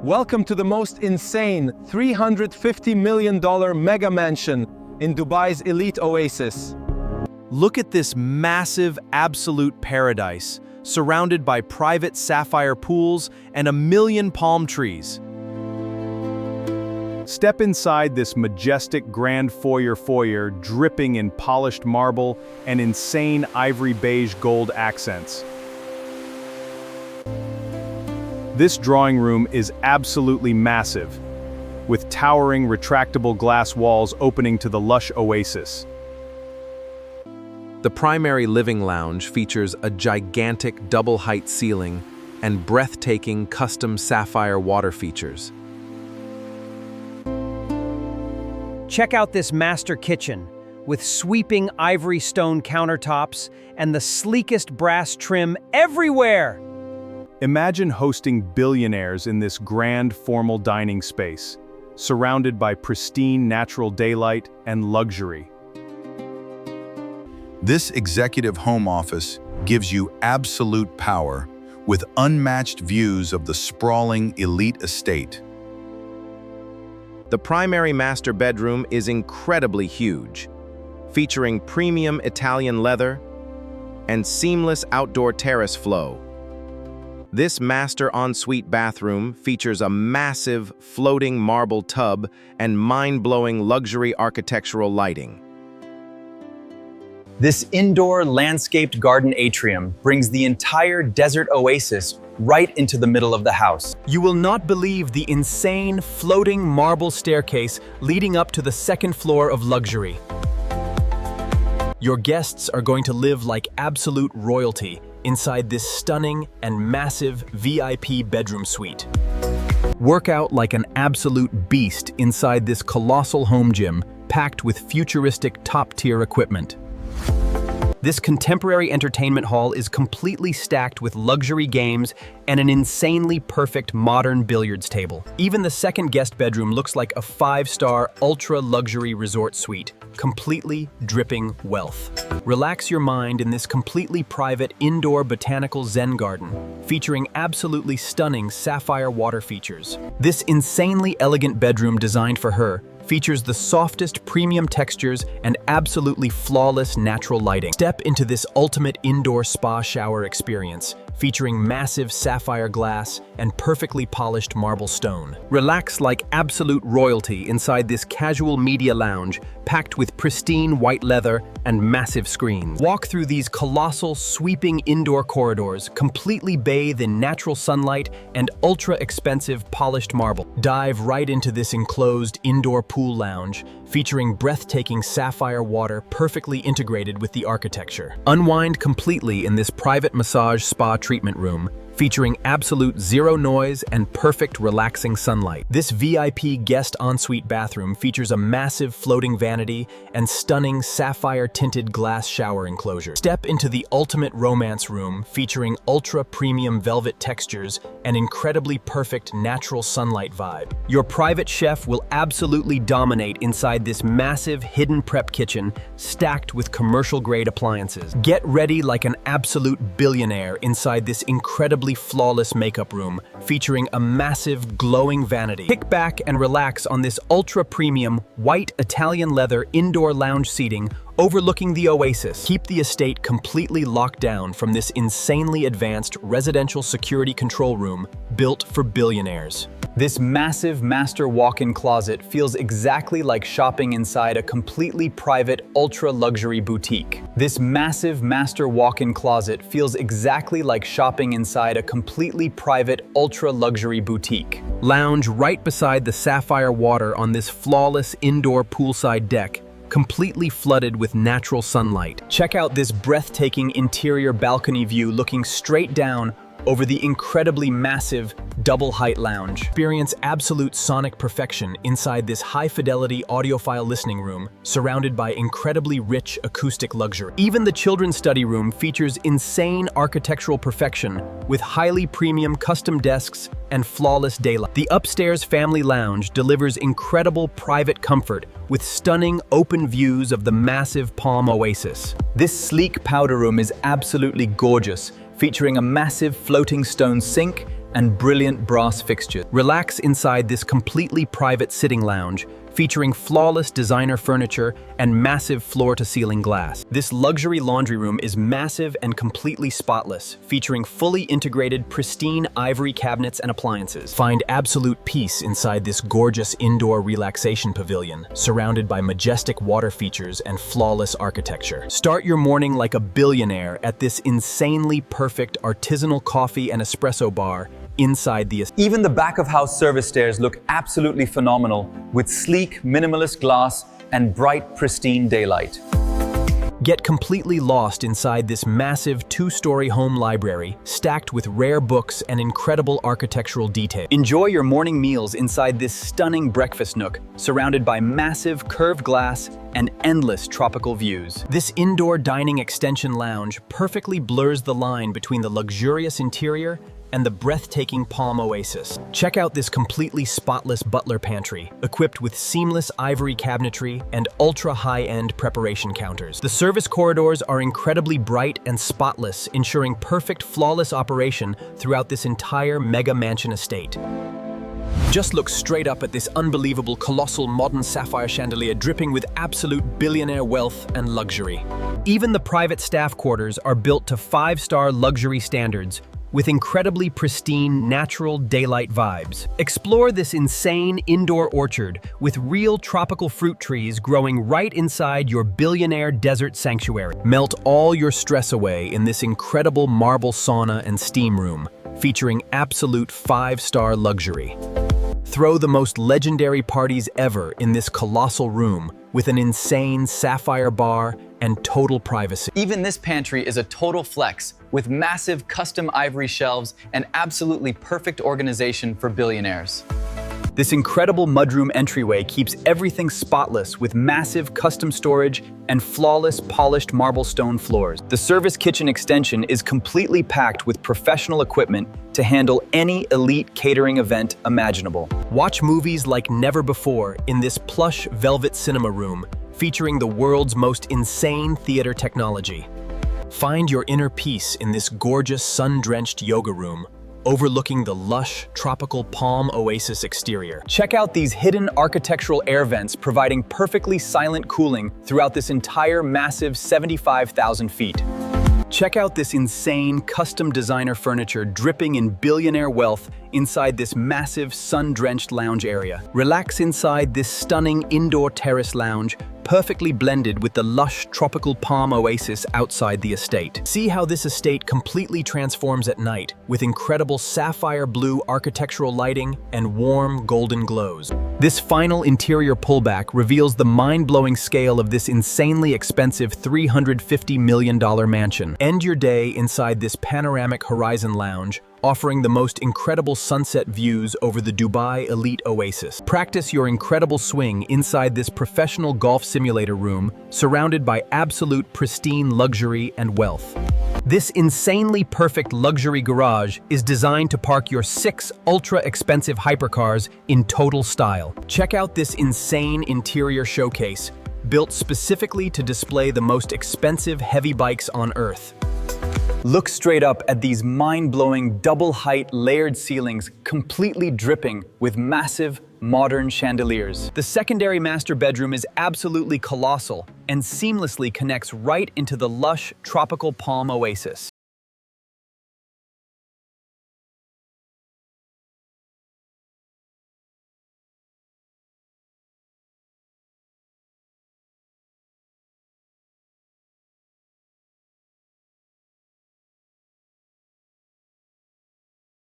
Welcome to the most insane $350 million mega mansion in Dubai's elite Oasis. Look at this massive, absolute paradise, surrounded by private sapphire pools and 1,000,000 palm trees. Step inside this majestic grand foyer dripping in polished marble and insane ivory beige gold accents. This drawing room is absolutely massive, with towering retractable glass walls opening to the lush Oasis. The primary living lounge features a gigantic double-height ceiling and breathtaking custom sapphire water features. Check out this master kitchen with sweeping ivory stone countertops and the sleekest brass trim everywhere. Imagine hosting billionaires in this grand formal dining space, surrounded by pristine natural daylight and luxury. This executive home office gives you absolute power with unmatched views of the sprawling elite estate. The primary master bedroom is incredibly huge, featuring premium Italian leather and seamless outdoor terrace flow. This master ensuite bathroom features a massive floating marble tub and mind-blowing luxury architectural lighting. This indoor landscaped garden atrium brings the entire desert oasis right into the middle of the house. You will not believe the insane floating marble staircase leading up to the second floor of luxury. Your guests are going to live like absolute royalty inside this stunning and massive VIP bedroom suite. Work out like an absolute beast inside this colossal home gym packed with futuristic top-tier equipment. This contemporary entertainment hall is completely stacked with luxury games and an insanely perfect modern billiards table. Even the second guest bedroom looks like a 5-star ultra-luxury resort suite, completely dripping wealth. Relax your mind in this completely private indoor botanical zen garden, featuring absolutely stunning sapphire water features. This insanely elegant bedroom designed for her features the softest premium textures and absolutely flawless natural lighting. Step into this ultimate indoor spa shower experience, featuring massive sapphire glass and perfectly polished marble stone. Relax like absolute royalty inside this casual media lounge packed with pristine white leather and massive screens. Walk through these colossal, sweeping indoor corridors, completely bathed in natural sunlight and ultra-expensive polished marble. Dive right into this enclosed indoor pool lounge, featuring breathtaking sapphire water perfectly integrated with the architecture. Unwind completely in this private massage spa treatment room, featuring absolute zero noise and perfect relaxing sunlight. This VIP guest ensuite bathroom features a massive floating vanity and stunning sapphire-tinted glass shower enclosure. Step into the ultimate romance room featuring ultra-premium velvet textures and incredibly perfect natural sunlight vibe. Your private chef will absolutely dominate inside this massive hidden prep kitchen stacked with commercial-grade appliances. Get ready like an absolute billionaire inside this incredibly flawless makeup room featuring a massive glowing vanity. Kick back and relax on this ultra-premium white Italian leather indoor lounge seating overlooking the Oasis. Keep the estate completely locked down from this insanely advanced residential security control room built for billionaires. This massive master walk-in closet feels exactly like shopping inside a completely private, ultra-luxury boutique. This massive master walk-in closet feels exactly like shopping inside a completely private, ultra-luxury boutique. Lounge right beside the sapphire water on this flawless indoor poolside deck, completely flooded with natural sunlight. Check out this breathtaking interior balcony view looking straight down over the incredibly massive double-height lounge. Experience absolute sonic perfection inside this high-fidelity audiophile listening room, surrounded by incredibly rich acoustic luxury. Even the children's study room features insane architectural perfection with highly premium custom desks and flawless daylight. The upstairs family lounge delivers incredible private comfort with stunning open views of the massive Palm Oasis. This sleek powder room is absolutely gorgeous, featuring a massive floating stone sink and brilliant brass fixtures. Relax inside this completely private sitting lounge, featuring flawless designer furniture and massive floor-to-ceiling glass. This luxury laundry room is massive and completely spotless, featuring fully integrated, pristine ivory cabinets and appliances. Find absolute peace inside this gorgeous indoor relaxation pavilion, surrounded by majestic water features and flawless architecture. Start your morning like a billionaire at this insanely perfect artisanal coffee and espresso bar inside the estate. Even the back-of-house service stairs look absolutely phenomenal, with sleek, minimalist glass and bright, pristine daylight. Get completely lost inside this massive two-story home library, stacked with rare books and incredible architectural detail. Enjoy your morning meals inside this stunning breakfast nook, surrounded by massive curved glass and endless tropical views. This indoor dining extension lounge perfectly blurs the line between the luxurious interior and the breathtaking palm oasis. Check out this completely spotless butler pantry, equipped with seamless ivory cabinetry and ultra-high-end preparation counters. The service corridors are incredibly bright and spotless, ensuring perfect, flawless operation throughout this entire mega mansion estate. Just look straight up at this unbelievable, colossal modern sapphire chandelier dripping with absolute billionaire wealth and luxury. Even the private staff quarters are built to 5-star luxury standards, with incredibly pristine, natural daylight vibes. Explore this insane indoor orchard with real tropical fruit trees growing right inside your billionaire desert sanctuary. Melt all your stress away in this incredible marble sauna and steam room, featuring absolute 5-star luxury. Throw the most legendary parties ever in this colossal room with an insane sapphire bar and total privacy. Even this pantry is a total flex, with massive custom ivory shelves and absolutely perfect organization for billionaires. This incredible mudroom entryway keeps everything spotless with massive custom storage and flawless polished marble stone floors. The service kitchen extension is completely packed with professional equipment to handle any elite catering event imaginable. Watch movies like never before in this plush velvet cinema room, featuring the world's most insane theater technology. Find your inner peace in this gorgeous sun-drenched yoga room, overlooking the lush, tropical palm oasis exterior. Check out these hidden architectural air vents providing perfectly silent cooling throughout this entire massive 75,000 feet. Check out this insane custom designer furniture dripping in billionaire wealth inside this massive sun-drenched lounge area. Relax inside this stunning indoor terrace lounge, perfectly blended with the lush tropical palm oasis outside the estate. See how this estate completely transforms at night with incredible sapphire blue architectural lighting and warm golden glows. This final interior pullback reveals the mind-blowing scale of this insanely expensive $350 million mansion. End your day inside this panoramic horizon lounge, offering the most incredible sunset views over the Dubai Elite Oasis. Practice your incredible swing inside this professional golf simulator room, surrounded by absolute pristine luxury and wealth. This insanely perfect luxury garage is designed to park your 6 ultra-expensive hypercars in total style. Check out this insane interior showcase, built specifically to display the most expensive heavy bikes on Earth. Look straight up at these mind-blowing double-height layered ceilings completely dripping with massive, modern chandeliers. The secondary master bedroom is absolutely colossal and seamlessly connects right into the lush, tropical palm oasis.